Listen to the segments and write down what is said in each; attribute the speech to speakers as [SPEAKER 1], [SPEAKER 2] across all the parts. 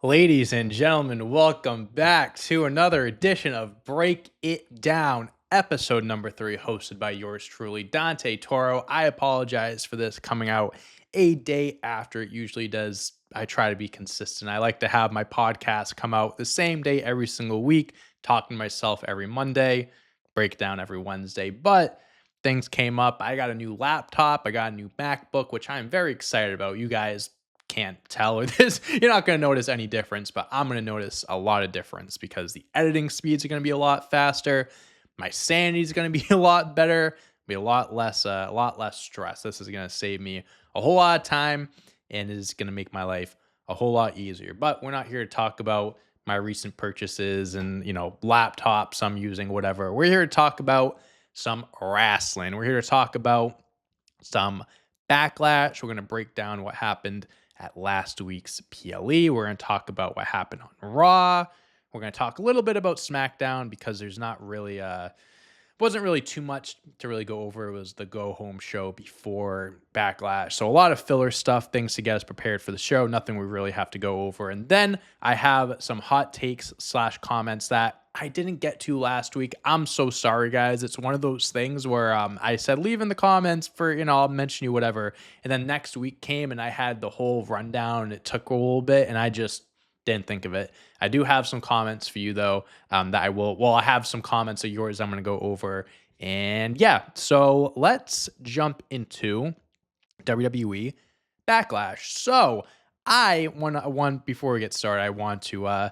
[SPEAKER 1] Ladies and gentlemen, welcome back to another edition of Break It Down, episode number 3, hosted by yours truly, Dante Toro. I apologize for this coming out a day after it usually does. I try to be consistent. I like to have my podcast come out the same day every single week, talking to myself every Monday, break it down every Wednesday. But things came up. I got a new laptop, I got a new MacBook, which I'm very excited about. You guys can't tell or this you're not going to notice any difference, but I'm going to notice a lot of difference because the editing speeds are going to be a lot faster, my sanity is going to be a lot better, be a lot less stress. This is going to save me a whole lot of time and is going to make my life a whole lot easier. But we're not here to talk about my recent purchases and laptops I'm using, whatever. We're here to talk about some wrestling. We're here to talk about some Backlash. We're going to break down what happened at last week's PLE. We're going to talk about what happened on Raw. We're going to talk a little bit about SmackDown because there's not really wasn't really too much to really go over. It was the go home show before Backlash. So a lot of filler stuff, things to get us prepared for the show. Nothing we really have to go over. And then I have some hot takes / comments that I didn't get to last week. I'm so sorry, guys. It's one of those things where I said, leave in the comments for, I'll mention you, whatever. And then next week came and I had the whole rundown and it took a little bit and I just didn't think of it. I do have some comments for you though, that I have some comments of yours I'm going to go over. And yeah, so let's jump into WWE Backlash. So I want before we get started, I want to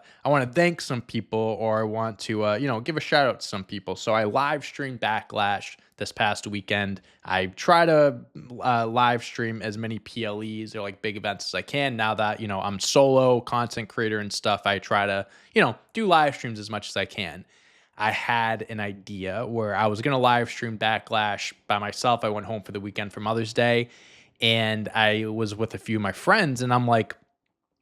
[SPEAKER 1] thank some people, or I want to give a shout out to some people. So I live streamed Backlash this past weekend. I try to live stream as many PLEs or like big events as I can. Now that I'm solo content creator and stuff, I try to do live streams as much as I can. I had an idea where I was gonna live stream Backlash by myself. I went home for the weekend for Mother's Day. And I was with a few of my friends, and I'm like,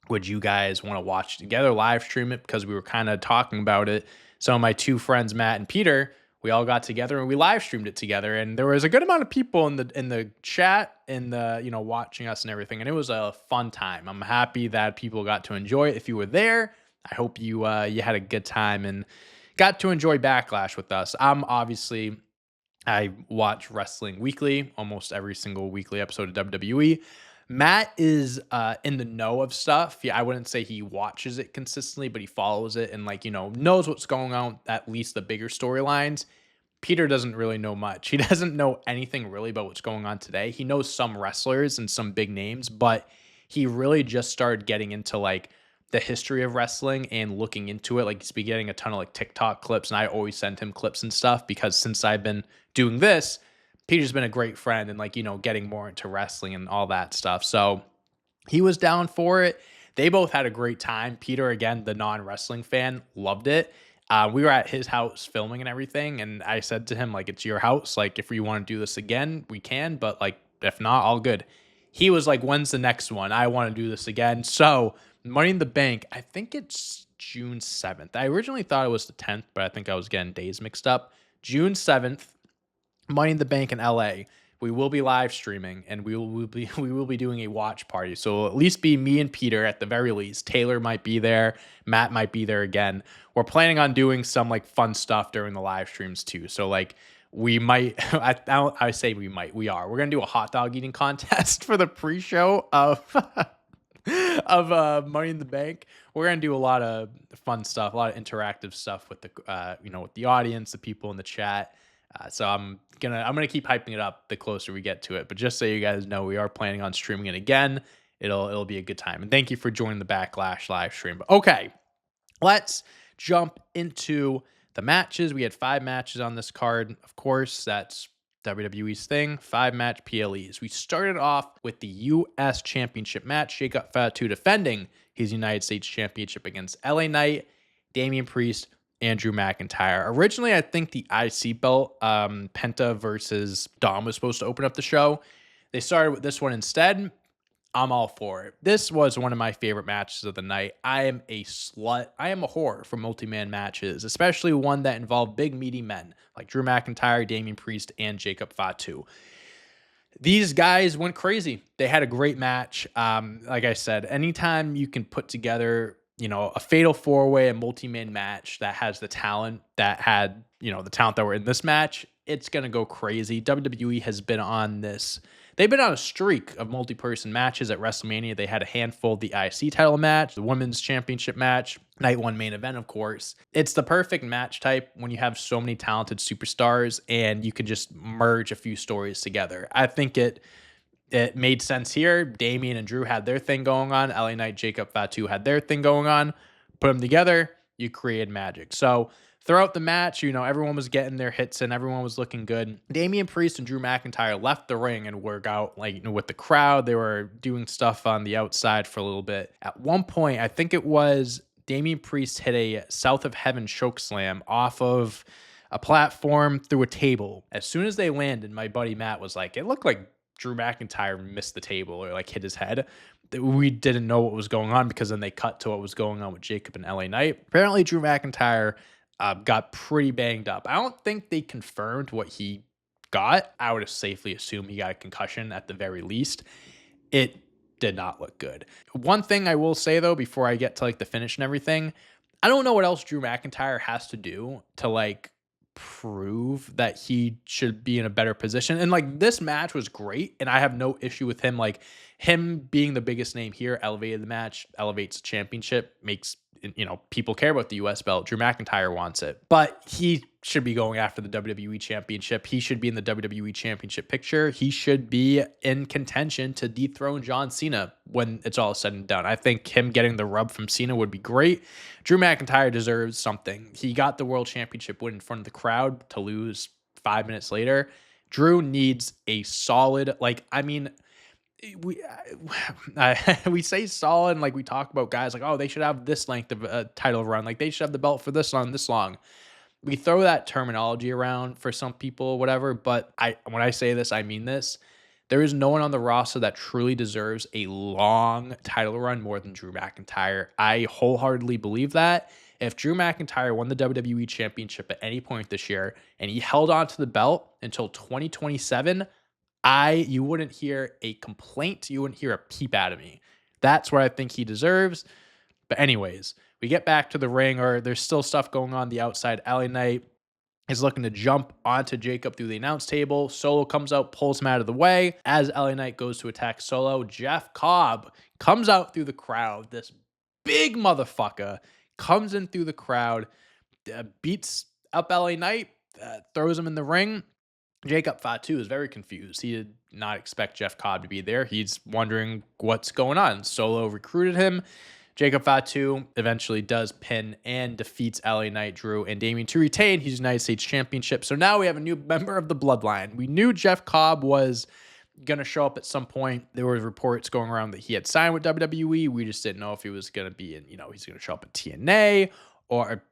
[SPEAKER 1] would you guys want to watch together, live stream it? Because we were kind of talking about it. So my two friends, Matt and Peter, we all got together and we live streamed it together. And there was a good amount of people in the chat and watching us and everything. And it was a fun time. I'm happy that people got to enjoy it. If you were there, I hope you had a good time and got to enjoy Backlash with us. I watch wrestling weekly, almost every single weekly episode of WWE. Matt is in the know of stuff. Yeah, I wouldn't say he watches it consistently, but he follows it and knows what's going on, at least the bigger storylines. Peter doesn't really know much. He doesn't know anything really about what's going on today. He knows some wrestlers and some big names, but he really just started getting into the history of wrestling and looking into it. He's been getting a ton of TikTok clips, and I always send him clips and stuff because since I've been doing this, Peter's been a great friend and getting more into wrestling and all that stuff. So he was down for it. They both had a great time. Peter, again, the non-wrestling fan, loved it. We were at his house filming and everything, and I said to him, it's your house. If you want to do this again, we can, but if not, all good. He was like, when's the next one? I want to do this again. So Money in the Bank, I think it's June 7th. I originally thought it was the 10th, but I think I was getting days mixed up. June 7th, Money in the Bank in LA. We will be live streaming and we will be doing a watch party. So it'll at least be me and Peter at the very least. Taylor might be there. Matt might be there again. We're planning on doing some fun stuff during the live streams too. So we might, I say we might, we are. We're going to do a hot dog eating contest for the pre-show of Money in the Bank. We're going to do a lot of fun stuff, a lot of interactive stuff with with the audience, the people in the chat. So I'm gonna keep hyping it up the closer we get to it. But just so you guys know, we are planning on streaming it again. It'll be a good time. And thank you for joining the Backlash live stream. But okay, let's jump into the matches. We had 5 matches on this card. Of course, that's WWE's thing. 5-match PLEs. We started off with the U.S. Championship match. Jacob Fatu defending his United States Championship against LA Knight, Damian Priest, Andrew McIntyre. Originally, I think the IC belt, Penta versus Dom, was supposed to open up the show. They started with this one instead. I'm all for it. This was one of my favorite matches of the night. I am a slut. I am a whore for multi-man matches, especially one that involved big, meaty men like Drew McIntyre, Damian Priest, and Jacob Fatu. These guys went crazy. They had a great match. Like I said, anytime you can put together a fatal four-way, a multi-man match that has the talent that had, the talent that were in this match, it's going to go crazy. WWE has been on this. They've been on a streak of multi-person matches at WrestleMania. They had a handful, the IC title match, the women's championship match, night one main event, of course. It's the perfect match type when you have so many talented superstars and you can just merge a few stories together. I think it made sense here. Damian and Drew had their thing going on. LA Knight, Jacob Fatu had their thing going on. Put them together, you create magic. So throughout the match, everyone was getting their hits and everyone was looking good. Damian Priest and Drew McIntyre left the ring and work out with the crowd. They were doing stuff on the outside for a little bit. At one point, I think it was Damian Priest hit a South of Heaven choke slam off of a platform through a table. As soon as they landed, my buddy Matt was like, it looked like Drew McIntyre missed the table or hit his head. We didn't know what was going on because then they cut to what was going on with Jacob and LA Knight. Apparently, Drew McIntyre got pretty banged up. I don't think they confirmed what he got. I would have safely assumed he got a concussion at the very least. It did not look good. One thing I will say though, before I get to the finish and everything, I don't know what else Drew McIntyre has to do to prove that he should be in a better position. And this match was great and I have no issue with him. Him being the biggest name here elevated the match, elevates the championship, makes people care about the US belt. Drew McIntyre wants it, but he should be going after the WWE championship. He should be in the WWE championship picture. He should be in contention to dethrone John Cena when it's all said and done. I think him getting the rub from Cena would be great. Drew McIntyre deserves something. He got the world championship win in front of the crowd to lose 5 minutes later. Drew needs a solid, we say solid, and we talk about guys they should have this length of a title run, they should have the belt for this long. We throw that terminology around for some people, whatever, but when I say this, I mean this. There is no one on the roster that truly deserves a long title run more than Drew McIntyre. I wholeheartedly believe that. If Drew McIntyre won the WWE championship at any point this year and he held on to the belt until 2027, you wouldn't hear a complaint. You wouldn't hear a peep out of me. That's what I think he deserves. But anyways, we get back to the ring, or there's still stuff going on the outside. LA Knight is looking to jump onto Jacob through the announce table. Solo comes out, pulls him out of the way. As LA Knight goes to attack Solo, Jeff Cobb comes out through the crowd. This big motherfucker comes in through the crowd, beats up LA Knight, throws him in the ring. Jacob Fatu is very confused. He did not expect Jeff Cobb to be there. He's wondering what's going on. Solo recruited him. Jacob Fatu eventually does pin and defeats LA Knight, Drew, and Damian to retain his United States Championship. So now we have a new member of the Bloodline. We knew Jeff Cobb was going to show up at some point. There were reports going around that he had signed with WWE. We just didn't know if he was going to be in, he's going to show up at TNA or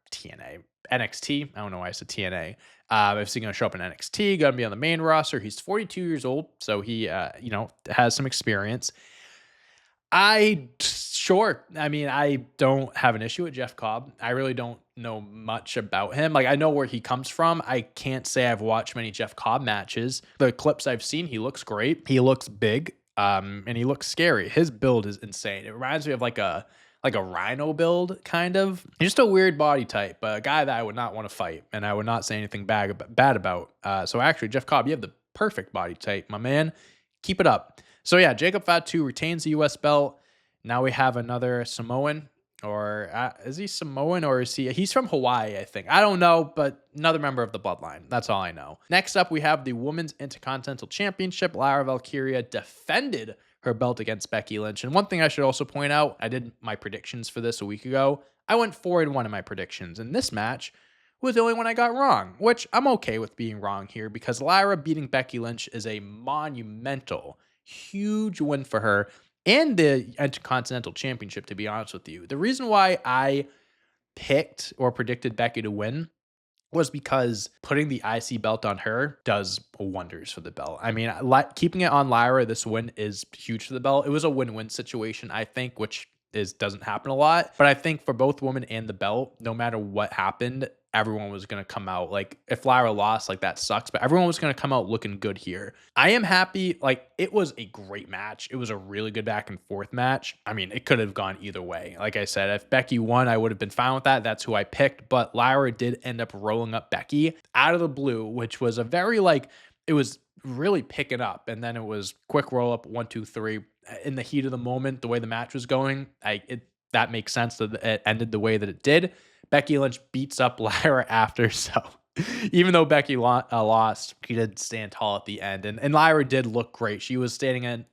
[SPEAKER 1] NXT. I don't know why I said TNA. If he's going to show up in NXT, going to be on the main roster. He's 42 years old, so he, has some experience. I don't have an issue with Jeff Cobb. I really don't know much about him. I know where he comes from. I can't say I've watched many Jeff Cobb matches. The clips I've seen, he looks great. He looks big, and he looks scary. His build is insane. It reminds me of a rhino build, kind of. Just a weird body type, but a guy that I would not want to fight, and I would not say anything bad about. So actually, Jeff Cobb, you have the perfect body type, my man. Keep it up. So yeah, Jacob Fatu retains the U.S. belt. Now we have another Samoan, or is he Samoan, or is he's from Hawaii, I think. I don't know, but another member of the Bloodline. That's all I know. Next up, we have the Women's Intercontinental Championship. Lyra Valkyria defended her belt against Becky Lynch. And one thing I should also point out, I did my predictions for this a week ago. I went 4-1 in my predictions, and this match was the only one I got wrong, which I'm okay with being wrong here because Lyra beating Becky Lynch is a monumental, huge win for her and the Intercontinental Championship, to be honest with you. The reason why I picked or predicted Becky to win was because putting the IC belt on her does wonders for the belt. I mean, keeping it on Lyra, this win is huge for the belt. It was a win-win situation, I think, which doesn't happen a lot. But I think for both women and the belt, no matter what happened, everyone was going to come out. Like, if Lyra lost, like, that sucks, but everyone was going to come out looking good here. I am happy. Like, it was a great match. It was a really good back and forth match. I mean, it could have gone either way. Like I said, if Becky won, I would have been fine with that. That's who I picked. But Lyra did end up rolling up Becky out of the blue, which was a very, like, it was really picking up. And then it was quick roll up, 1, 2, 3. In the heat of the moment, the way the match was going, that makes sense that it ended the way that it did. Becky Lynch beats up Lyra after, so even though Becky lost, she did stand tall at the end, and Lyra did look great. She was standing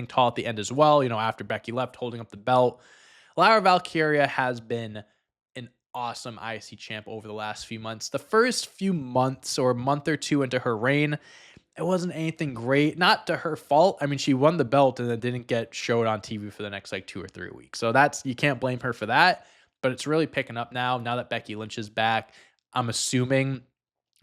[SPEAKER 1] tall at the end as well. After Becky left, holding up the belt. Lyra Valkyria has been an awesome IC champ over the last few months. The first few months or a month or two into her reign, it wasn't anything great. Not to her fault. I mean, she won the belt and then didn't get showed on TV for the next like 2 or 3 weeks. So you can't blame her for that. But it's really picking up now that Becky Lynch is back. I'm assuming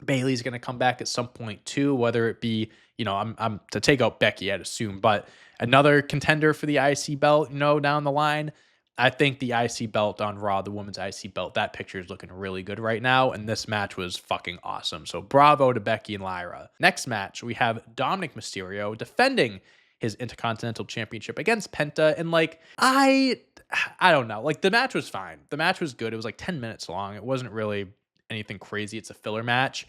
[SPEAKER 1] Bayley's going to come back at some point too, whether it be, I'm to take out Becky, I'd assume, but another contender for the IC belt, down the line. I think the IC belt on Raw, the women's IC belt, that picture is looking really good right now. And this match was fucking awesome. So bravo to Becky and Lyra. Next match, we have Dominic Mysterio defending his Intercontinental Championship against Penta. And I don't know. Like, the match was fine. The match was good. It was like 10 minutes long. It wasn't really anything crazy. It's a filler match.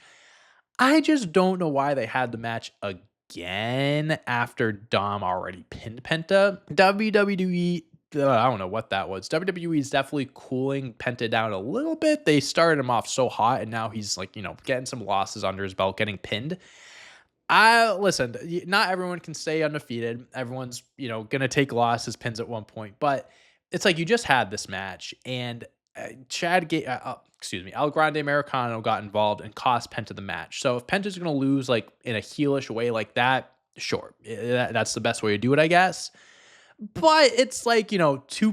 [SPEAKER 1] I just don't know why they had the match again after Dom already pinned Penta. WWE, I don't know what that was. WWE is definitely cooling Penta down a little bit. They started him off so hot, and now he's like, getting some losses under his belt, getting pinned. Listen, not everyone can stay undefeated. Everyone's, going to take losses, pins at one point, but it's like you just had this match, and El Grande Americano got involved and cost Penta the match. So if Penta's going to lose like in a heelish way like that, sure, that's the best way to do it, I guess. But it's like, to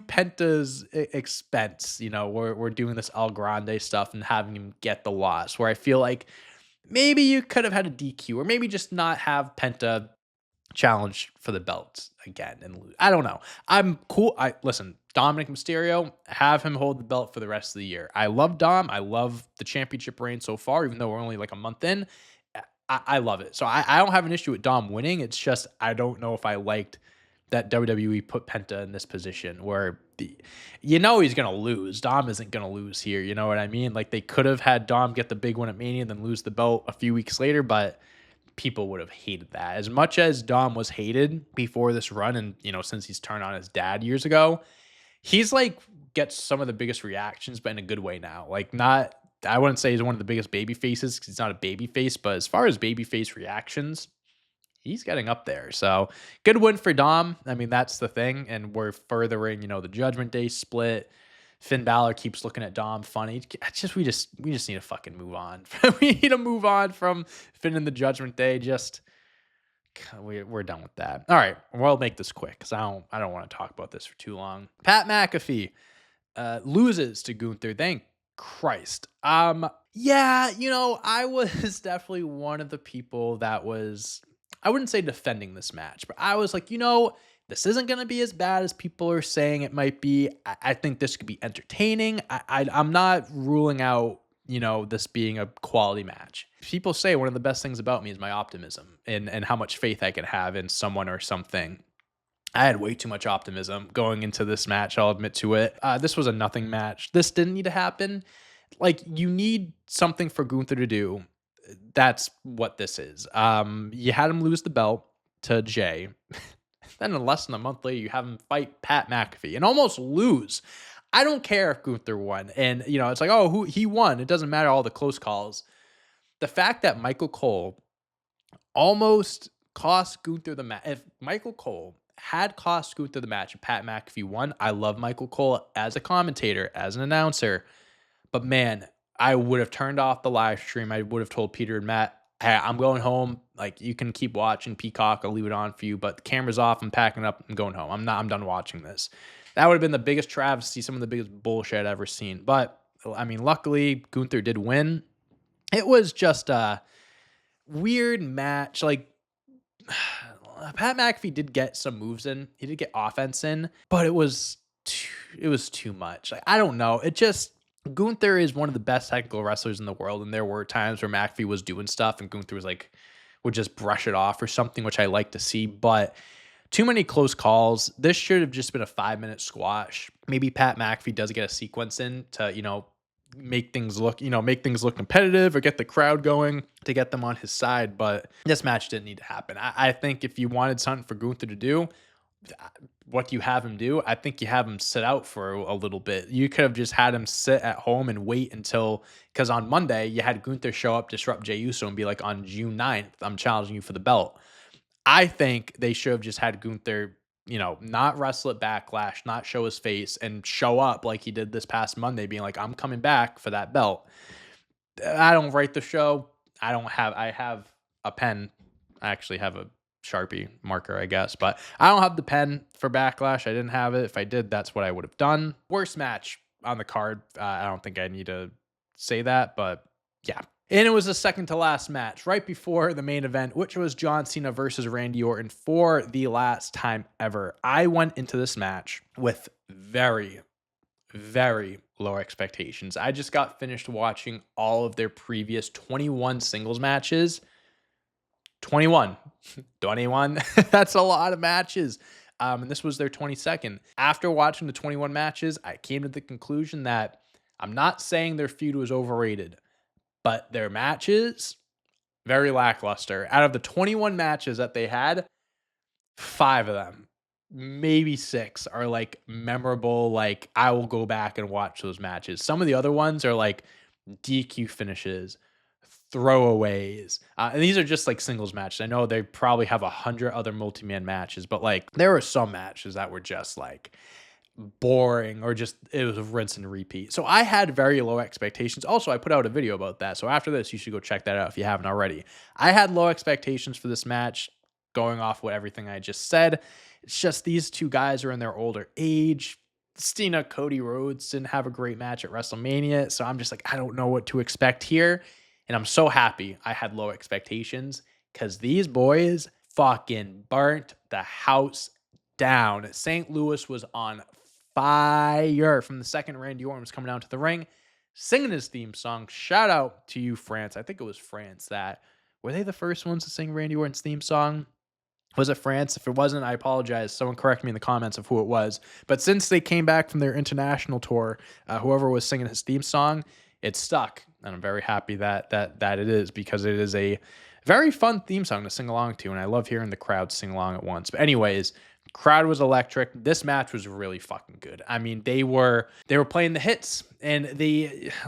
[SPEAKER 1] Penta's expense, we're doing this El Grande stuff and having him get the loss, where I feel like maybe you could have had a DQ, or maybe just not have Penta challenge for the belt again and lose. I don't know. I'm cool. Listen, Dominic Mysterio, have him hold the belt for the rest of the year. I love Dom. I love the championship reign so far, even though we're only like a month in. I love it. So I don't have an issue with Dom winning. It's just I don't know if I liked that WWE put Penta in this position where he's going to lose. Dom isn't going to lose here. You know what I mean? Like, they could have had Dom get the big one at Mania and then lose the belt a few weeks later, but people would have hated that. As much as Dom was hated before this run, and since he's turned on his dad years ago, he's like gets some of the biggest reactions, but in a good way now. Like, I wouldn't say he's one of the biggest baby faces because he's not a baby face, but as far as baby face reactions, he's getting up there. So good win for Dom. I mean, that's the thing. And we're furthering, the Judgment Day split. Finn Balor keeps looking at Dom funny. We just need to fucking move on. We need to move on from Finn and the Judgment Day. We're done with that. All right, we'll make this quick because I don't want to talk about this for too long. Pat McAfee loses to Gunther. Thank Christ. Yeah, I was definitely one of the people that was, I wouldn't say defending this match, but I was like, this isn't going to be as bad as people are saying it might be. I think this could be entertaining. I'm not ruling out, this being a quality match. People say one of the best things about me is my optimism and how much faith I can have in someone or something. I had way too much optimism going into this match. I'll admit to it. This was a nothing match. This didn't need to happen. Like, you need something for Gunther to do. That's what this is. You had him lose the belt to Jey. Then in less than a month later, you have him fight Pat McAfee and almost lose. I don't care if Gunther won. And, it's like, oh, he won. It doesn't matter all the close calls. The fact that Michael Cole almost cost Gunther the match. If Michael Cole had cost Gunther the match and Pat McAfee won, I love Michael Cole as a commentator, as an announcer. But, man, I would have turned off the live stream. I would have told Peter and Matt, hey, I'm going home. Like, you can keep watching Peacock. I'll leave it on for you, but the camera's off. I'm packing up. I'm going home. I'm done watching this. That would have been the biggest travesty, some of the biggest bullshit I've ever seen. But, I mean, luckily, Gunther did win. It was just a weird match. Like, Pat McAfee did get some moves in. He did get offense in, but it was too much. Like, I don't know. Gunther is one of the best technical wrestlers in the world, and there were times where McAfee was doing stuff and Gunther was like, would just brush it off or something, which I like to see, but too many close calls. This should have just been a 5-minute squash. Maybe Pat McAfee does get a sequence in to, make things look, competitive or get the crowd going to get them on his side. But this match didn't need to happen. I think if you wanted something for Gunther to do, what you have him do, I think you have him sit out for a little bit. You could have just had him sit at home and wait until, because on Monday you had Gunther show up, disrupt Jey Uso, and be like, on June 9th, I'm challenging you for the belt. I think they should have just had Gunther, not wrestle at Backlash, not show his face, and show up like he did this past Monday, being like, I'm coming back for that belt. I don't write the show. I have a pen. I actually have a Sharpie marker, I guess, but I don't have the pen for Backlash. I didn't have it. If I did, that's what I would have done. Worst match on the card. I don't think I need to say that, but yeah. And it was the second to last match right before the main event, which was John Cena versus Randy Orton for the last time ever. I went into this match with very, very low expectations. I just got finished watching all of their previous 21 singles matches. 21. That's a lot of matches. And this was their 22nd. After watching the 21 matches, I came to the conclusion that I'm not saying their feud was overrated, but their matches, very lackluster. Out of the 21 matches that they had, 5 of them, maybe 6, are like memorable. Like, I will go back and watch those matches. Some of the other ones are like DQ finishes, throwaways, and these are just like singles matches. I know they probably have 100 other multi-man matches, but like there were some matches that were just like boring, or just it was a rinse and repeat. So I had very low expectations. Also, I put out a video about that, so after this you should go check that out if you haven't already. I had low expectations for this match, going off what everything I just said. It's just these two guys are in their older age. Cena, Cody Rhodes didn't have a great match at WrestleMania, so I'm just like, I don't know what to expect here. And I'm so happy I had low expectations, because these boys fucking burnt the house down. St. Louis was on fire from the second Randy Orton was coming down to the ring, singing his theme song. Shout out to you, France. I think it was France that, were they the first ones to sing Randy Orton's theme song? Was it France? If it wasn't, I apologize. Someone correct me in the comments of who it was. But since they came back from their international tour, whoever was singing his theme song, it stuck. And I'm very happy that it is, because it is a very fun theme song to sing along to. And I love hearing the crowd sing along at once. But anyways, crowd was electric. This match was really fucking good. I mean, they were playing the hits, and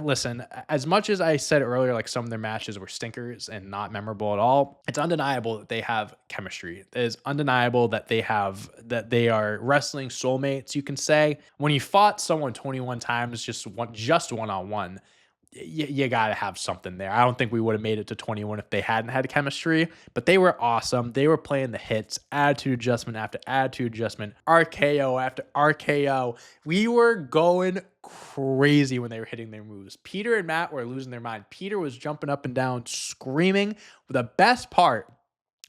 [SPEAKER 1] listen, as much as I said earlier, like some of their matches were stinkers and not memorable at all, it's undeniable that they have chemistry. It is undeniable that they are wrestling soulmates, you can say. When you fought someone 21 times, just one-on-one, you got to have something there. I don't think we would have made it to 21 if they hadn't had chemistry, but they were awesome. They were playing the hits, attitude adjustment after attitude adjustment, RKO after RKO. We were going crazy when they were hitting their moves. Peter and Matt were losing their mind. Peter was jumping up and down, screaming. The best part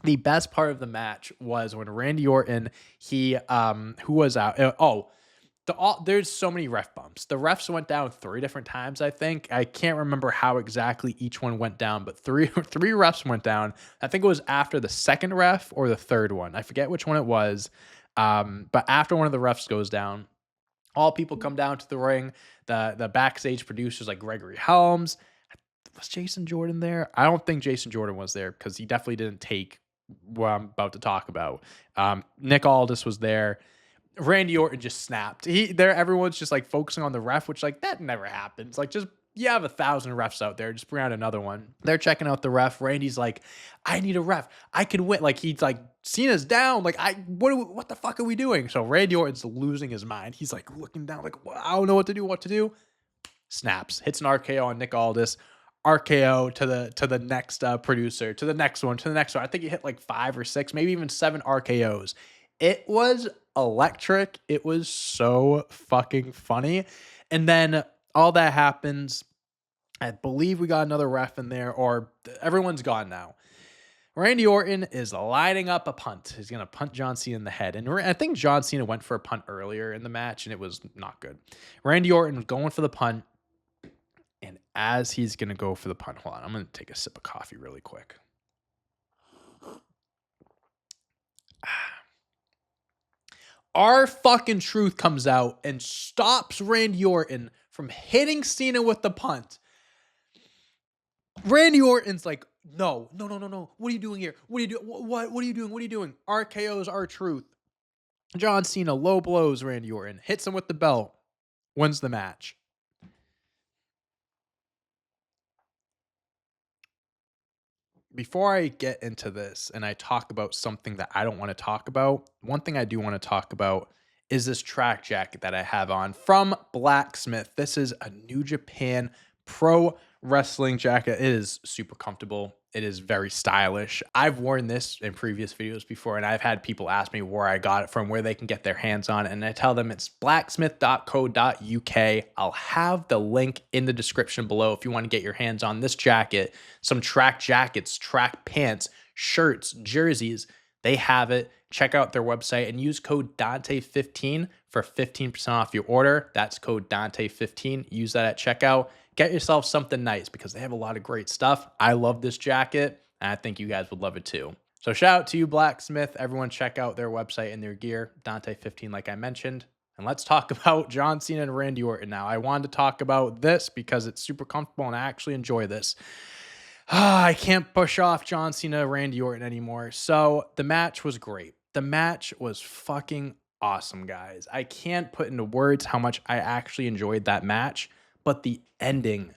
[SPEAKER 1] of the match was when Randy Orton, who was out? There's so many ref bumps. The refs went down 3 different times, I think. I can't remember how exactly each one went down, but three refs went down. I think it was after the second ref or the third one. I forget which one it was. But after one of the refs goes down, all people come down to the ring. The backstage producers like Gregory Helms. Was Jason Jordan there? I don't think Jason Jordan was there, because he definitely didn't take what I'm about to talk about. Nick Aldis was there. Randy Orton just snapped. Everyone's just like focusing on the ref, which like that never happens. Like, just, you have 1,000 refs out there, just bring out another one. They're checking out the ref. Randy's like, I need a ref. I could win. Like, he's like, Cena's down. Like, what the fuck are we doing? So Randy Orton's losing his mind. He's like looking down, like, I don't know what to do. Snaps, hits an RKO on Nick Aldis. RKO to the next producer, to the next one. I think he hit like 5 or 6, maybe even 7 RKOs. It was electric. It was so fucking funny. And then all that happens. I believe we got another ref in there, or everyone's gone now. Randy Orton is lining up a punt. He's going to punt John Cena in the head. And I think John Cena went for a punt earlier in the match, and it was not good. Randy Orton was going for the punt. as he's going to go for the punt. Hold on. I'm going to take a sip of coffee really quick. Our fucking truth comes out and stops Randy Orton from hitting Cena with the punt. Randy Orton's like, no. What are you doing here? What are you doing? What are you doing? What are you doing? RKO's our truth. John Cena low blows Randy Orton, hits him with the belt, wins the match. Before I get into this and I talk about something that I don't want to talk about, one thing I do want to talk about is this track jacket that I have on from Blacksmith. This is a New Japan Pro Wrestling jacket. It is super comfortable. It is very stylish. I've worn this in previous videos before, and I've had people ask me where I got it from, where they can get their hands on it, and I tell them it's blacksmith.co.uk. I'll have the link in the description below if you want to get your hands on this jacket, some track jackets, track pants, shirts, jerseys. They have it. Check out their website and use code Dante15 for 15% off your order. That's code Dante15. Use that at checkout. Get yourself something nice because they have a lot of great stuff. I love this jacket, and I think you guys would love it too. So shout out to you, Blacksmith. Everyone check out their website and their gear, Dante15 like I mentioned. And let's talk about John Cena and Randy Orton now. I wanted to talk about this because it's super comfortable and I actually enjoy this. I can't push off John Cena, Randy Orton anymore. So the match was great. The match was fucking awesome, guys. I can't put into words how much I actually enjoyed that match. But the ending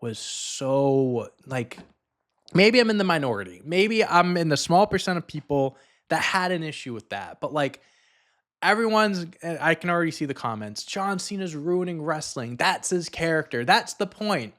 [SPEAKER 1] was so, like, maybe I'm in the minority. Maybe I'm in the small percent of people that had an issue with that. But, like, I can already see the comments. John Cena's ruining wrestling. That's his character. That's the point.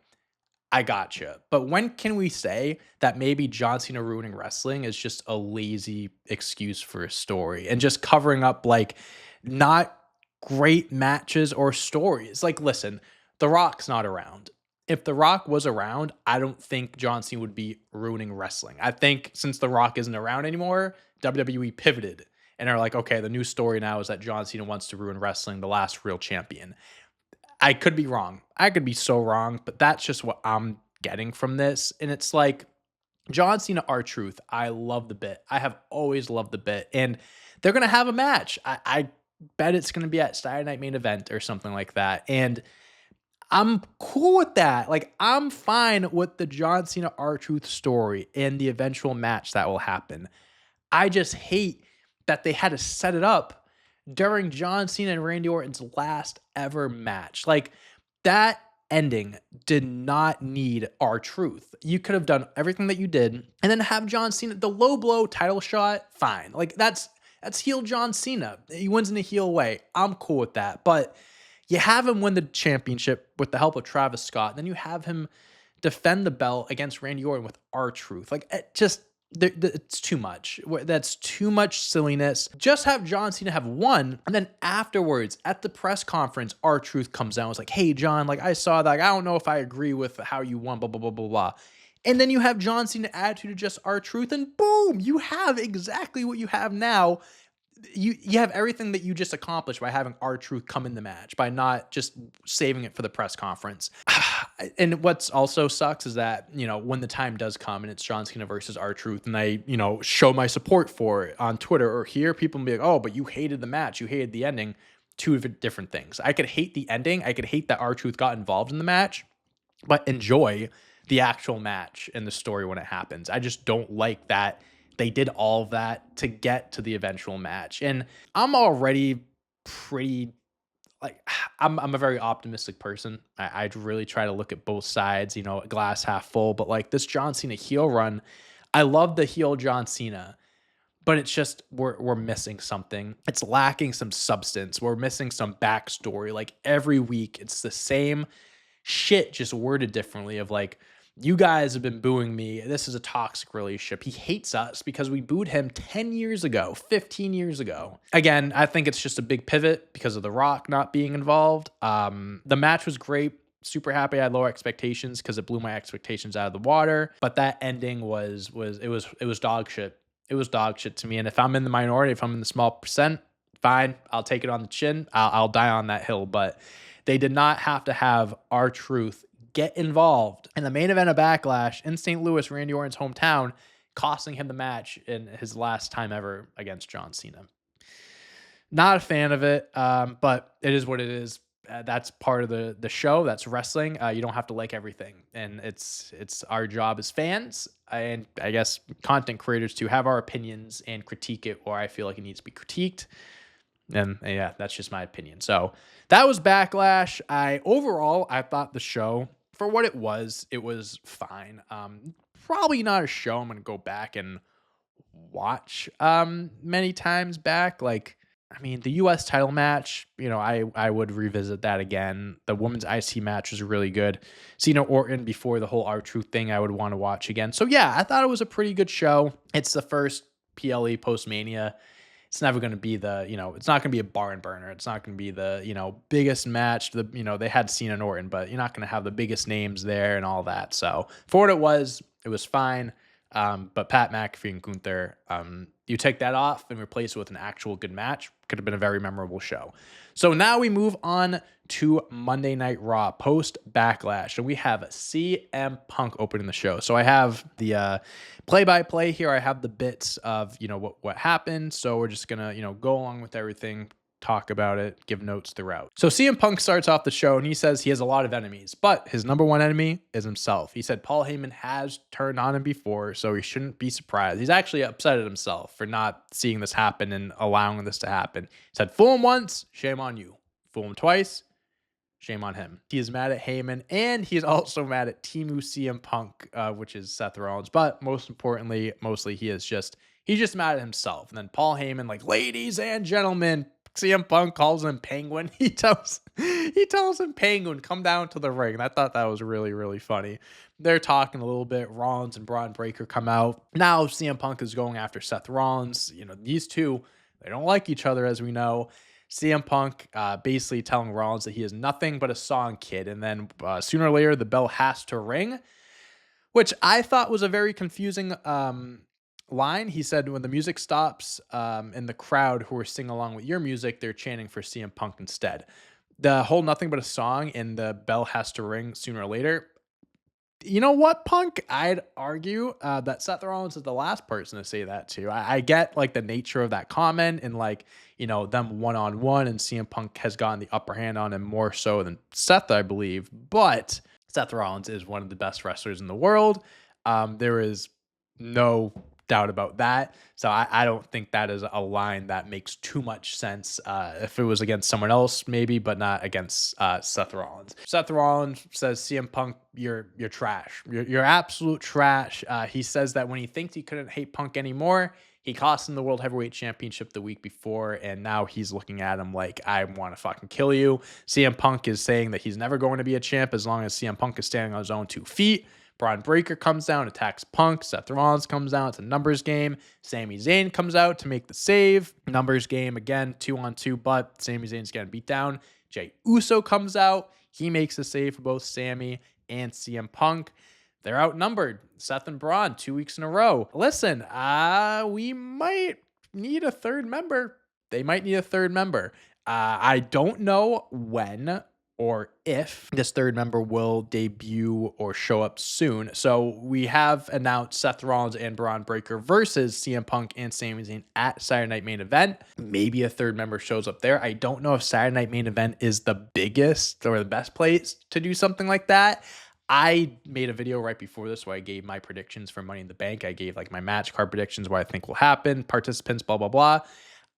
[SPEAKER 1] I gotcha. But when can we say that maybe John Cena ruining wrestling is just a lazy excuse for a story and just covering up, like, not great matches or stories? Like, listen, The Rock's not around. If The Rock was around, I don't think John Cena would be ruining wrestling. I think since The Rock isn't around anymore, WWE pivoted and are like, okay, the new story now is that John Cena wants to ruin wrestling, the last real champion. I could be wrong. I could be so wrong, but that's just what I'm getting from this. And it's like, John Cena, R-Truth. I love the bit. I have always loved the bit. And they're going to have a match. I bet it's going to be at Saturday Night Main Event or something like that. And I'm cool with that. Like, I'm fine with the John Cena R-Truth story and the eventual match that will happen. I just hate that they had to set it up during John Cena and Randy Orton's last ever match. Like, that ending did not need R-Truth. You could have done everything that you did and then have John Cena, the low blow title shot, fine. Like, that's heel John Cena. He wins in a heel way. I'm cool with that. But you have him win the championship with the help of Travis Scott. Then you have him defend the belt against Randy Orton with R-Truth. Like, it's too much. That's too much silliness. Just have John Cena have won, and then afterwards at the press conference, R-Truth comes out and was like, hey, John, like, I saw that. Like, I don't know if I agree with how you won, blah, blah, blah, blah, blah. And then you have John Cena attitude of just R-Truth, and boom, you have exactly what you have now. You have everything that you just accomplished by having R-Truth come in the match, by not just saving it for the press conference. And what's also sucks is that, you know, when the time does come and it's John Cena versus R-Truth and I, you know, show my support for it on Twitter or here, people will be like, oh, but you hated the match. You hated the ending. Two different things. I could hate the ending. I could hate that R-Truth got involved in the match, but enjoy the actual match and the story when it happens. I just don't like that they did all of that to get to the eventual match. And I'm already pretty, like, I'm a very optimistic person. I really try to look at both sides, you know, glass half full. But like this John Cena heel run, I love the heel John Cena, but it's just we're missing something. It's lacking some substance. We're missing some backstory. Like every week, it's the same shit, just worded differently. Of like, you guys have been booing me. This is a toxic relationship. He hates us because we booed him 10 years ago, 15 years ago. Again, I think it's just a big pivot because of The Rock not being involved. The match was great. Super happy. I had low expectations because it blew my expectations out of the water. But that ending was dog shit. It was dog shit to me. And if I'm in the minority, if I'm in the small percent, fine. I'll take it on the chin. I'll die on that hill. But they did not have to have R-Truth get involved in the main event of Backlash in St. Louis, Randy Orton's hometown, costing him the match in his last time ever against John Cena. Not a fan of it, but it is what it is. That's part of the show. That's wrestling. You don't have to like everything, and it's our job as fans and I guess content creators to have our opinions and critique it where I feel like it needs to be critiqued. And yeah, that's just my opinion. So that was Backlash. Overall I thought the show, for what it was fine. Probably not a show I'm gonna go back and watch many times back. Like, I mean, the US title match, I would revisit that again. The women's IC match was really good. Cena Orton before the whole R-Truth thing, I would want to watch again. So yeah, I thought it was a pretty good show. It's the first PLE post-Mania. It's never going to be it's not going to be a barn burner. It's not going to be the, biggest match. They had Cena and Orton, but you're not going to have the biggest names there and all that. So for what it was fine. But Pat McAfee and Gunther, you take that off and replace it with an actual good match. Could have been a very memorable show. So now we move on to Monday Night Raw post Backlash, and we have CM Punk opening the show. So I have the play-by-play here. I have the bits of what happened. So we're just gonna go along with everything, talk about it, give notes throughout. So CM Punk starts off the show and he says he has a lot of enemies, but his number one enemy is himself. He said Paul Heyman has turned on him before, so he shouldn't be surprised. He's actually upset at himself for not seeing this happen and allowing this to happen. He said, fool him once, shame on you. Fool him twice, shame on him. He is mad at Heyman, and he's also mad at Teemu CM Punk, which is Seth Rollins. But most importantly, mostly he's just mad at himself. And then Paul Heyman, like, ladies and gentlemen, CM Punk calls him Penguin. He tells him Penguin, come down to the ring. And I thought that was really, really funny. They're talking a little bit. Rollins and Braun Breaker come out. Now CM Punk is going after Seth Rollins. These two, they don't like each other, as we know. CM Punk basically telling Rollins that he is nothing but a song kid. And then sooner or later, the bell has to ring, which I thought was a very confusing line. He said when the music stops and the crowd who are singing along with your music, they're chanting for CM Punk instead. The whole nothing but a song and the bell has to ring sooner or later. You know what, Punk? I'd argue that Seth Rollins is the last person to say that too. I get like the nature of that comment and them one-on-one, and CM Punk has gotten the upper hand on him more so than Seth, I believe. But Seth Rollins is one of the best wrestlers in the world. There is no doubt about that. So I don't think that is a line that makes too much sense. If it was against someone else, maybe, but not against Seth Rollins. Seth Rollins says, CM Punk, you're trash. You're absolute trash. He says that when he thinks he couldn't hate Punk anymore, he cost him the World Heavyweight Championship the week before, and now he's looking at him like, I want to fucking kill you. CM Punk is saying that he's never going to be a champ as long as CM Punk is standing on his own 2 feet. Braun Breaker comes down, attacks Punk. Seth Rollins comes down. It's a numbers game. Sami Zayn comes out to make the save. Numbers game again, 2-on-2, but Sami Zayn's getting beat down. Jey Uso comes out. He makes the save for both Sami and CM Punk. They're outnumbered. Seth and Braun, 2 weeks in a row. Listen, we might need a third member. They might need a third member. I don't know when or if this third member will debut or show up soon. So we have announced Seth Rollins and Braun Breaker versus CM Punk and Sami Zayn at Saturday Night Main Event. Maybe a third member shows up there. I don't know if Saturday Night Main Event is the biggest or the best place to do something like that. I made a video right before this where I gave my predictions for Money in the Bank. I gave like my match card predictions, what I think will happen, participants, blah, blah, blah.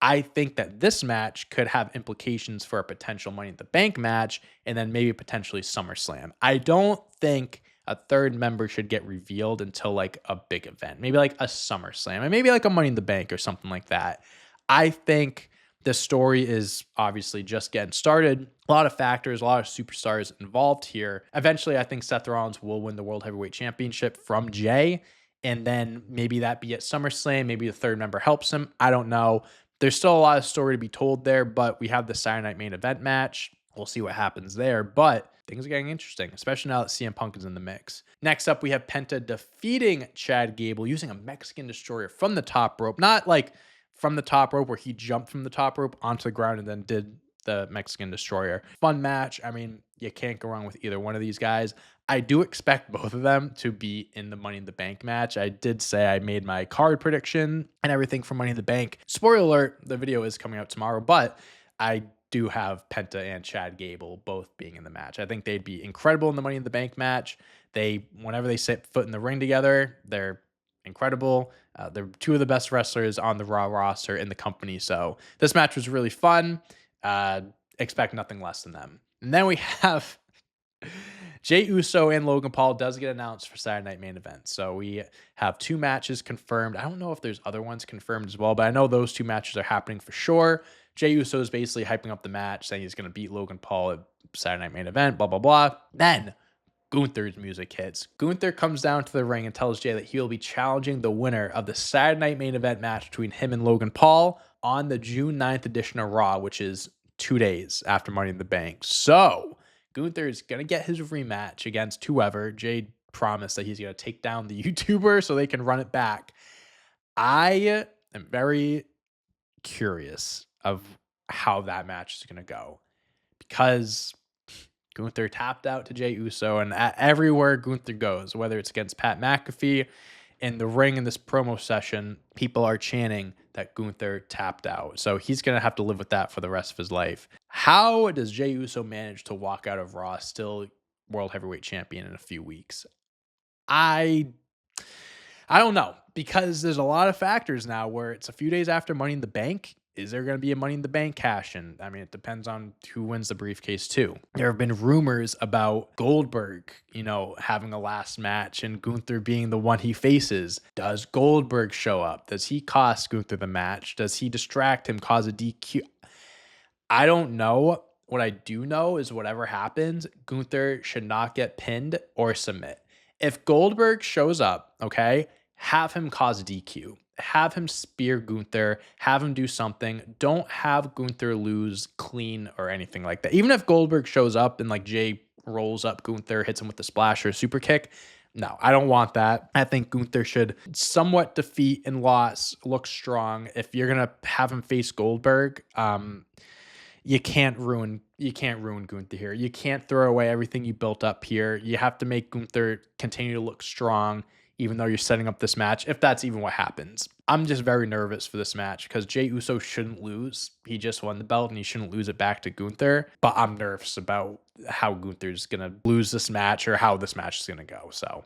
[SPEAKER 1] I think that this match could have implications for a potential Money in the Bank match and then maybe potentially SummerSlam. I don't think a third member should get revealed until like a big event, maybe like a SummerSlam and maybe like a Money in the Bank or something like that. I think the story is obviously just getting started. A lot of factors, a lot of superstars involved here. Eventually, I think Seth Rollins will win the World Heavyweight Championship from Jey, and then maybe that be at SummerSlam. Maybe the third member helps him. I don't know. There's still a lot of story to be told there, but we have the Saturday Night Main Event match. We'll see what happens there, but things are getting interesting, especially now that CM Punk is in the mix. Next up, we have Penta defeating Chad Gable using a Mexican Destroyer from the top rope. Not like from the top rope where he jumped from the top rope onto the ground and then did the Mexican Destroyer. Fun match. I mean, you can't go wrong with either one of these guys. I do expect both of them to be in the Money in the Bank match. I did say I made my card prediction and everything for Money in the Bank. Spoiler alert, the video is coming out tomorrow, but I do have Penta and Chad Gable both being in the match. I think they'd be incredible in the Money in the Bank match. Whenever they set foot in the ring together, they're incredible. They're two of the best wrestlers on the Raw roster in the company. So this match was really fun. Expect nothing less than them. And then we have Jey Uso and Logan Paul does get announced for Saturday Night Main Event. So we have 2 matches confirmed. I don't know if there's other ones confirmed as well, but I know those 2 matches are happening for sure. Jey Uso is basically hyping up the match, saying he's going to beat Logan Paul at Saturday Night Main Event, blah, blah, blah. Then Gunther's music hits. Gunther comes down to the ring and tells Jey that he will be challenging the winner of the Saturday Night Main Event match between him and Logan Paul on the June 9th edition of Raw, which is 2 days after Money in the Bank. So Gunther is going to get his rematch against whoever. Jey promised that he's going to take down the YouTuber so they can run it back. I am very curious of how that match is going to go because Gunther tapped out to Jey Uso, and everywhere Gunther goes, whether it's against Pat McAfee in the ring in this promo session, people are chanting that Gunther tapped out. So he's going to have to live with that for the rest of his life. How does Jey Uso manage to walk out of Raw still World Heavyweight Champion in a few weeks? I don't know, because there's a lot of factors now where it's a few days after Money in the Bank. Is there going to be a Money in the Bank cash-in? I mean, it depends on who wins the briefcase, too. There have been rumors about Goldberg, having a last match and Gunther being the one he faces. Does Goldberg show up? Does he cost Gunther the match? Does he distract him, cause a DQ? I don't know. What I do know is whatever happens, Gunther should not get pinned or submit. If Goldberg shows up, okay, have him cause a DQ. Have him spear Gunther, have him do something. Don't have Gunther lose clean or anything like that. Even if Goldberg shows up and Jey rolls up Gunther, hits him with the splash or a super kick, no, I don't want that. I think Gunther should somewhat defeat and look strong. If you're going to have him face Goldberg, you can't ruin Gunther here. You can't throw away everything you built up here. You have to make Gunther continue to look strong, even though you're setting up this match, if that's even what happens. I'm just very nervous for this match because Jey Uso shouldn't lose. He just won the belt and he shouldn't lose it back to Gunther. But I'm nervous about how Gunther's going to lose this match or how this match is going to go. So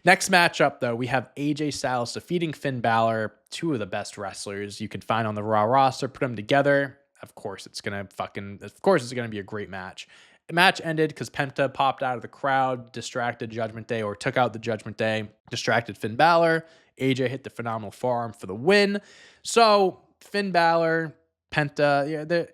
[SPEAKER 1] next matchup, though, we have AJ Styles defeating Finn Balor, 2 of the best wrestlers you could find on the Raw roster. Put them together. Of course, it's going to be a great match. The match ended because Penta popped out of the crowd, distracted Judgment Day, or took out the Judgment Day, distracted Finn Balor. AJ hit the phenomenal forearm for the win. So Finn Balor, Penta,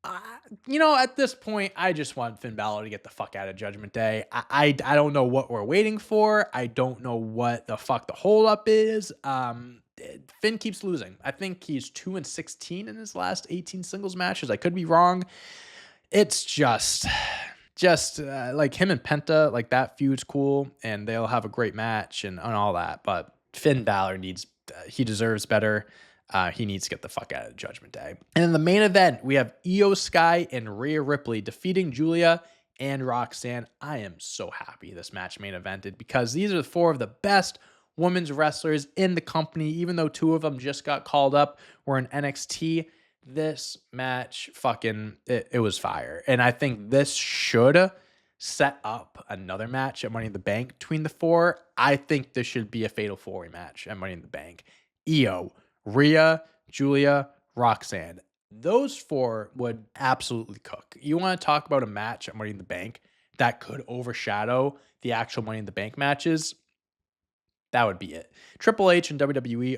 [SPEAKER 1] at this point, I just want Finn Balor to get the fuck out of Judgment Day. I don't know what we're waiting for. I don't know what the fuck the holdup is. Finn keeps losing. I think he's 2-16 in his last 18 singles matches. I could be wrong. It's just like him and Penta, that feud's cool and they'll have a great match and all that. But Finn Balor he deserves better. He needs to get the fuck out of Judgment Day. And in the main event, we have Io Sky and Rhea Ripley defeating Julia and Roxanne. I am so happy this match main evented because these are 4 of the best women's wrestlers in the company, even though 2 of them just got called up, were in NXT. This match it was fire. And I think this should set up another match at Money in the Bank between the 4. I think this should be a fatal 4-way match at Money in the Bank. Io, Rhea, Julia, Roxanne. Those 4 would absolutely cook. You want to talk about a match at Money in the Bank that could overshadow the actual Money in the Bank matches? That would be it. Triple H and WWE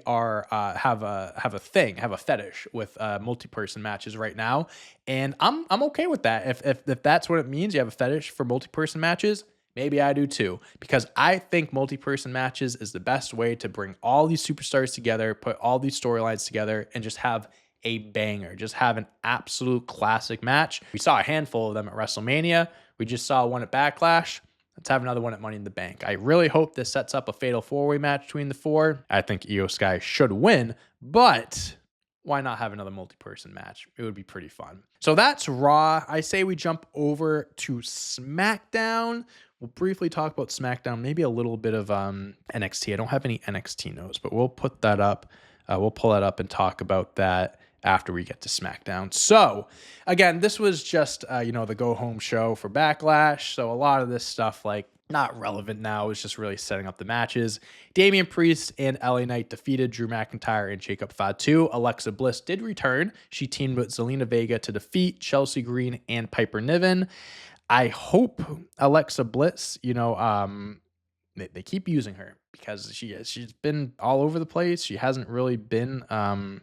[SPEAKER 1] have a fetish with multi-person matches right now, and I'm okay with that. If that's what it means, you have a fetish for multi-person matches. Maybe I do too, because I think multi-person matches is the best way to bring all these superstars together, put all these storylines together, and just have a banger. Just have an absolute classic match. We saw a handful of them at WrestleMania. We just saw one at Backlash. Let's have another one at Money in the Bank. I really hope this sets up a fatal 4-way match between the 4. I think Io Sky should win, but why not have another multi-person match? It would be pretty fun. So that's Raw. I say we jump over to SmackDown. We'll briefly talk about SmackDown, maybe a little bit of NXT. I don't have any NXT notes, but we'll put that up. We'll pull that up and talk about that after we get to SmackDown. So again, this was just, the go home show for Backlash. So a lot of this stuff, like, not relevant now. It's just really setting up the matches. Damian Priest and LA Knight defeated Drew McIntyre and Jacob Fatu. Alexa Bliss did return. She teamed with Zelina Vega to defeat Chelsea Green and Piper Niven. I hope Alexa Bliss, they keep using her because she's been all over the place. She hasn't really been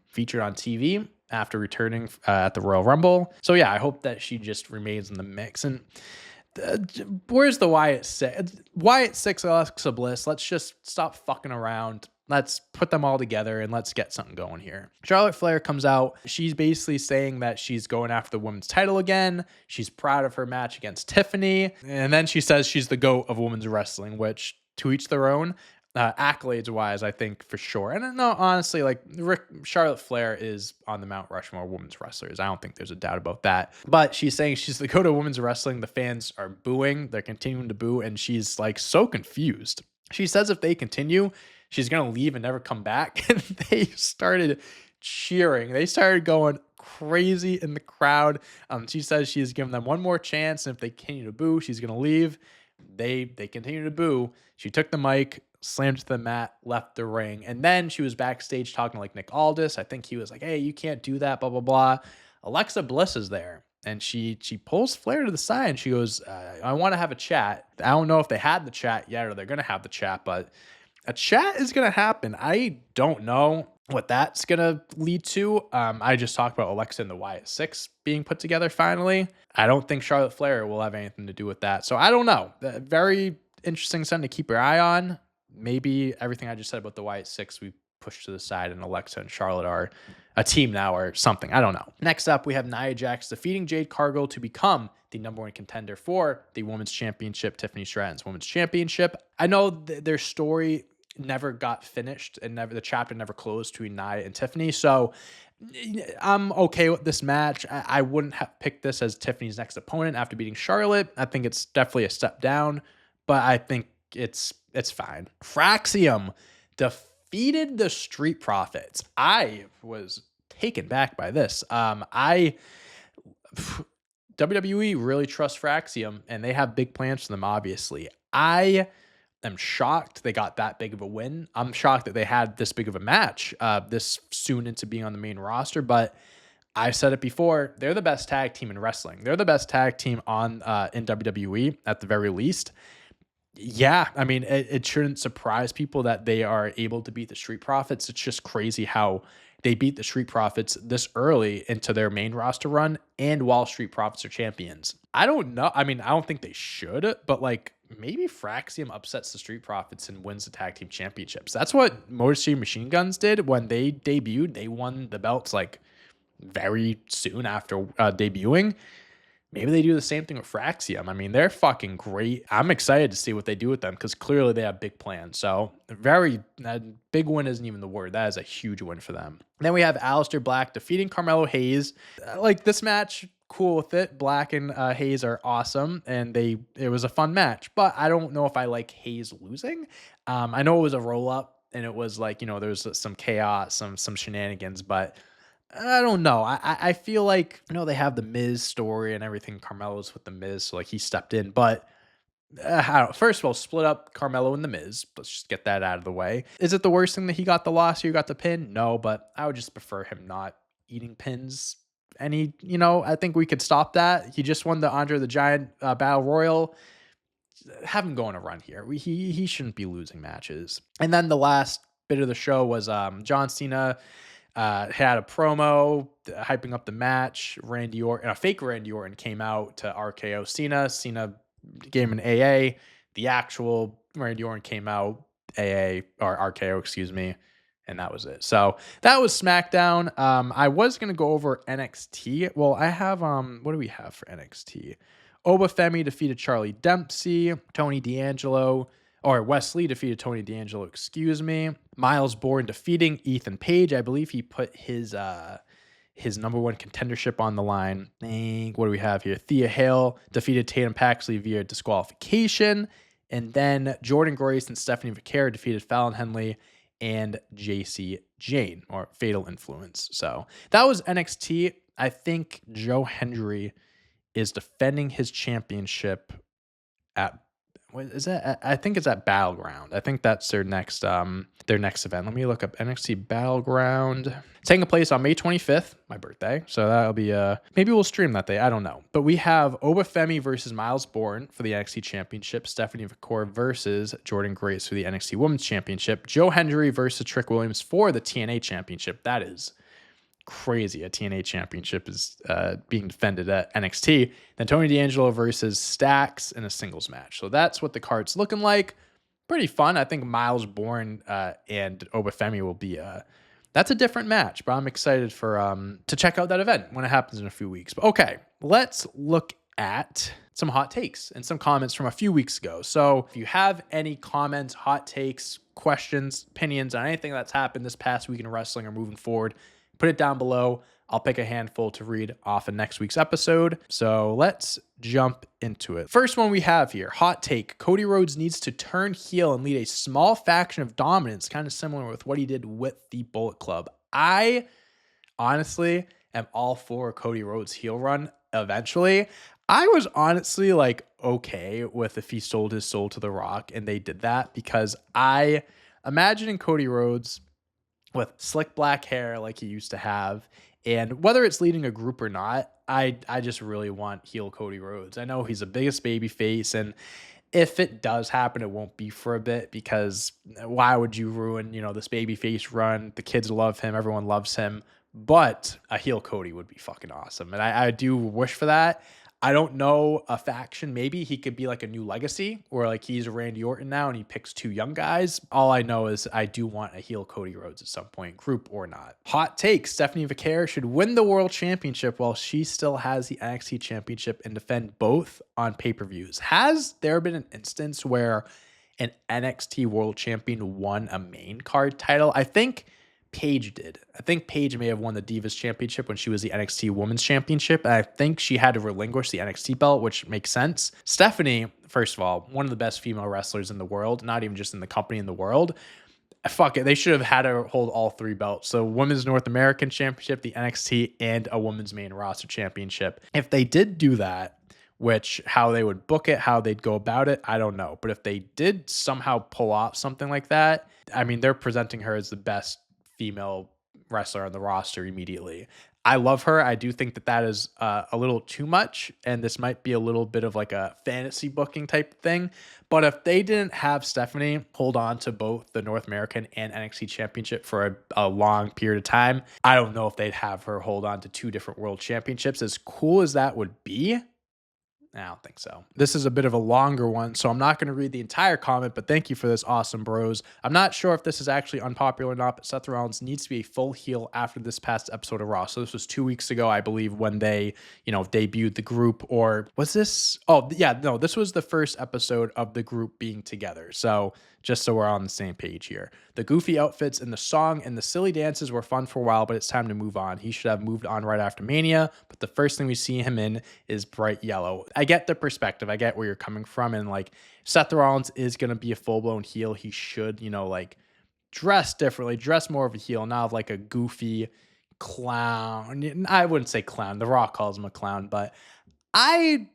[SPEAKER 1] featured on TV after returning at the Royal Rumble. So yeah, I hope that she just remains in the mix. And where's the Wyatt Six? Wyatt Six, Alexa Bliss. Let's just stop fucking around. Let's put them all together and let's get something going here. Charlotte Flair comes out. She's basically saying that she's going after the women's title again. She's proud of her match against Tiffany. And then she says she's the GOAT of women's wrestling, which to each their own. Accolades wise, I think for sure. And no, honestly, like Charlotte Flair is on the Mount Rushmore women's wrestlers. I don't think there's a doubt about that. But she's saying she's the GOAT of women's wrestling. The fans are booing. They're continuing to boo. And she's like so confused. She says if they continue, she's going to leave and never come back. And they started cheering. They started going crazy in the crowd. She says she's giving them one more chance. And if they continue to boo, she's going to leave. They continue to boo. She took the mic, slammed to the mat, left the ring. And then she was backstage talking to like Nick Aldis. I think he was like, hey, you can't do that, blah, blah, blah. Alexa Bliss is there. And she pulls Flair to the side and she goes, I want to have a chat. I don't know if they had the chat yet or they're going to have the chat, but a chat is going to happen. I don't know what that's going to lead to. I just talked about Alexa and the Wyatt Six being put together finally. I don't think Charlotte Flair will have anything to do with that. So I don't know. Very interesting something to keep your eye on. Maybe everything I just said about the Wyatt Six we pushed to the side and Alexa and Charlotte are a team now or something. I don't know. Next up, we have Nia Jax defeating Jade Cargill to become the number one contender for the Women's Championship, Tiffany Stratton's Women's Championship. I know their story never got finished and the chapter never closed between Nia and Tiffany. So I'm okay with this match. I wouldn't have picked this as Tiffany's next opponent after beating Charlotte. I think it's definitely a step down, but I think it's fine. Fraxium defeated the Street Profits. I was taken back by this. WWE really trusts Fraxium and they have big plans for them, obviously. I am shocked they got that big of a win. I'm shocked that they had this big of a match this soon into being on the main roster, but I've said it before, they're the best tag team in wrestling. They're the best tag team on in WWE at the very least. Yeah, I mean, it shouldn't surprise people that they are able to beat the Street Profits. It's just crazy how they beat the Street Profits this early into their main roster run and while Street Profits are champions. I don't know. I mean, I don't think they should, but like maybe Fraxium upsets the Street Profits and wins the tag team championships. That's what Motor City Machine Guns did when they debuted. They won the belts like very soon after debuting. Maybe they do the same thing with Fraxium. I mean, they're fucking great. I'm excited to see what they do with them because clearly they have big plans. So big win isn't even the word. That is a huge win for them. Then we have Aleister Black defeating Carmelo Hayes. Like this match, cool with it. Black and Hayes are awesome, and it was a fun match. But I don't know if I like Hayes losing. I know it was a roll up, and it was like there was some chaos, some shenanigans, but I don't know. I feel like, they have the Miz story and everything. Carmelo's with the Miz, so like he stepped in. But I don't know. First of all, split up Carmelo and the Miz. Let's just get that out of the way. Is it the worst thing that he got the loss or you got the pin? No, but I would just prefer him not eating pins. And I think we could stop that. He just won the Andre the Giant Battle Royal. Have him go on a run here. He shouldn't be losing matches. And then the last bit of the show was John Cena had a promo hyping up the match. Randy Orton, a fake Randy Orton came out to RKO Cena. Cena gave him an AA. The actual Randy Orton came out AA or RKO, excuse me, and that was it. So that was SmackDown. I was gonna go over NXT. Well, I have what do we have for NXT? Oba Femi defeated Charlie Dempsey. Tony D'Angelo or Wesley defeated Tony D'Angelo, excuse me. Miles Bourne defeating Ethan Page. I believe he put his number one contendership on the line. What do we have here? Thea Hale defeated Tatum Paxley via disqualification. And then Jordan Grace and Stephanie Vaquer defeated Fallon Henley and JC Jane, or Fatal Influence. So that was NXT. I think Joe Hendry is defending his championship at, what is that? I think it's at Battleground. I think that's their next event. Let me look up NXT Battleground. It's taking place on May 25th, my birthday. So that'll be maybe we'll stream that day. I don't know. But we have Obafemi versus Miles Bourne for the NXT Championship. Stephanie Vaquer versus Jordan Grace for the NXT Women's Championship. Joe Hendry versus Trick Williams for the TNA Championship. That is crazy. A TNA championship is being defended at NXT. Then Tony D'Angelo versus Stax in a singles match. So that's what the card's looking like. Pretty fun. I think Miles Bourne and Obafemi will be that's a different match, but I'm excited for to check out that event when it happens in a few weeks. But okay, let's look at some hot takes and some comments from a few weeks ago. So if you have any comments, hot takes, questions, opinions on anything that's happened this past week in wrestling or moving forward, put it down below. I'll pick a handful to read off in next week's episode. So let's jump into it. First one we have here, hot take. Cody Rhodes needs to turn heel and lead a small faction of dominance, kind of similar with what he did with the Bullet Club. I honestly am all for Cody Rhodes' heel run eventually. I was honestly like okay with if he sold his soul to The Rock and they did that, because I imagining Cody Rhodes with slick black hair like he used to have, and whether it's leading a group or not, I just really want heel Cody Rhodes. I know he's the biggest baby face, and if it does happen, it won't be for a bit, because why would you ruin, this baby face run? The kids love him. Everyone loves him. But a heel Cody would be fucking awesome. And I do wish for that. I don't know a faction. Maybe he could be like a new legacy, or like he's Randy Orton now and he picks two young guys. All I know is I do want a heel Cody Rhodes at some point, group or not. Hot take. Stephanie Vaquer should win the world championship while she still has the NXT championship and defend both on pay-per-views. Has there been an instance where an NXT world champion won a main card title? I think Paige did. I think Paige may have won the Divas Championship when she was the NXT Women's Championship. And I think she had to relinquish the NXT belt, which makes sense. Stephanie, first of all, one of the best female wrestlers in the world, not even just in the company, in the world. Fuck it. They should have had her hold all three belts. So Women's North American Championship, the NXT, and a Women's Main Roster Championship. If they did do that, which how they would book it, how they'd go about it, I don't know. But if they did somehow pull off something like that, I mean, they're presenting her as the best female wrestler on the roster immediately. I love her. I do think that that is a little too much, and this might be a little bit of like a fantasy booking type thing. But if they didn't have Stephanie hold on to both the North American and NXT championship for a long period of time, I don't know if they'd have her hold on to two different world championships. As cool as that would be, I don't think so. This is a bit of a longer one, so I'm not going to read the entire comment, but thank you for this, awesome bros. I'm not sure if this is actually unpopular or not, but Seth Rollins needs to be a full heel after this past episode of Raw. So this was 2 weeks ago, I believe, when they, debuted the group, or was this? Oh, yeah, no, this was the first episode of the group being together. So just so we're on the same page here. The goofy outfits and the song and the silly dances were fun for a while, but it's time to move on. He should have moved on right after Mania, but the first thing we see him in is bright yellow. I get the perspective. I get where you're coming from. And like Seth Rollins is going to be a full-blown heel. He should, dress differently, dress more of a heel, not of like a goofy clown. I wouldn't say clown. The Rock calls him a clown, but I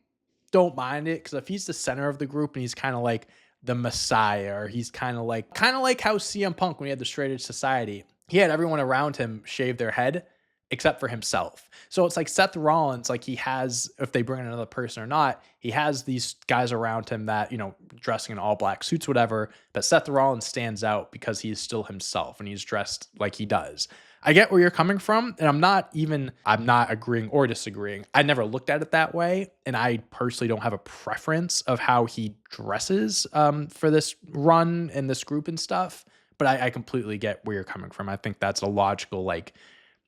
[SPEAKER 1] don't mind it, because if he's the center of the group and he's kind of like the Messiah, or he's kind of like how CM Punk, when he had the Straight Edge Society, he had everyone around him shave their head except for himself. So it's like Seth Rollins, like he has, if they bring in another person or not, he has these guys around him that, dressing in all black suits, whatever, but Seth Rollins stands out because he's still himself and he's dressed like he does. I get where you're coming from, and I'm not agreeing or disagreeing. I never looked at it that way, and I personally don't have a preference of how he dresses for this run and this group and stuff, but I completely get where you're coming from. I think that's a logical,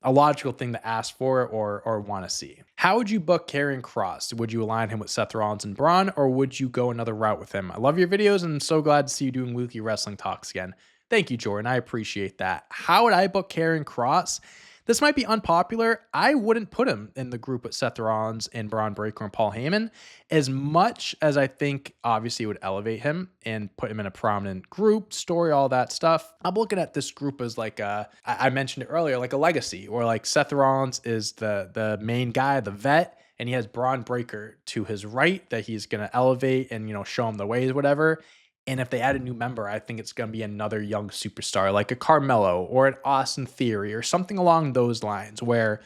[SPEAKER 1] a logical thing to ask for or want to see. How would you book Karrion Kross? Would you align him with Seth Rollins and Braun, or would you go another route with him? I love your videos and I'm so glad to see you doing weekly wrestling talks again. Thank you, Jordan. I appreciate that. How would I book Karrion Kross? This might be unpopular. I wouldn't put him in the group with Seth Rollins and Braun Breaker and Paul Heyman, as much as I think obviously it would elevate him and put him in a prominent group, story, all that stuff. I'm looking at this group as like I mentioned it earlier, like a legacy, or like Seth Rollins is the main guy, the vet, and he has Braun Breaker to his right that he's going to elevate and, show him the ways, whatever. And if they add a new member, I think it's going to be another young superstar like a Carmelo or an Austin Theory or something along those lines, where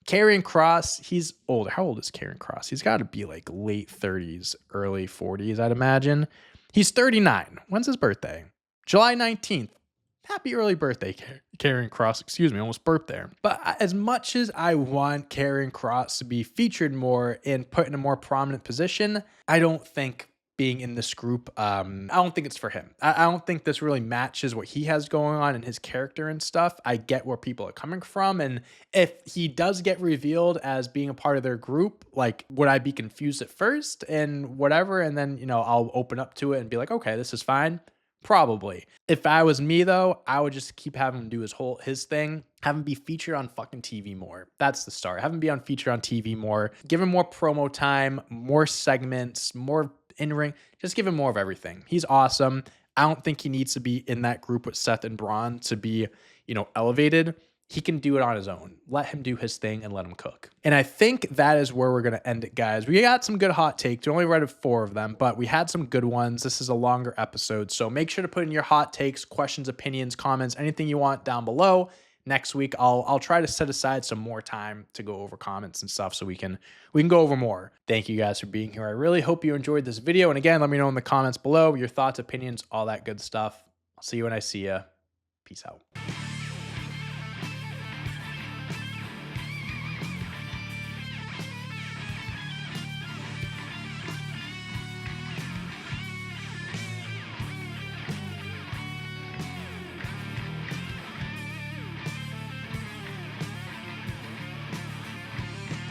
[SPEAKER 1] Karrion Kross, he's older. How old is Karrion Kross? He's got to be like late 30s, early 40s, I'd imagine. He's 39. When's his birthday? July 19th. Happy early birthday, Karrion Kross. Excuse me, almost burped there. But as much as I want Karrion Kross to be featured more and put in a more prominent position, I don't think being in this group, I don't think it's for him. I don't think this really matches what he has going on and his character and stuff. I get where people are coming from. And if he does get revealed as being a part of their group, like, would I be confused at first and whatever? And then, I'll open up to it and be like, okay, this is fine. Probably. If I was me though, I would just keep having him do his thing, have him be featured on fucking TV more. That's the start. Have him be featured on TV more. Give him more promo time, more segments, more in-ring. Just give him more of everything. He's awesome. I don't think he needs to be in that group with Seth and Braun to be, elevated. He can do it on his own. Let him do his thing and let him cook. And I think that is where we're going to end it, guys. We got some good hot takes. We only read 4 of them, but we had some good ones. This is a longer episode, so make sure to put in your hot takes, questions, opinions, comments, anything you want down below. Next week, I'll try to set aside some more time to go over comments and stuff so we can go over more. Thank you guys for being here. I really hope you enjoyed this video. And again, let me know in the comments below your thoughts, opinions, all that good stuff. I'll see you when I see you. Peace out.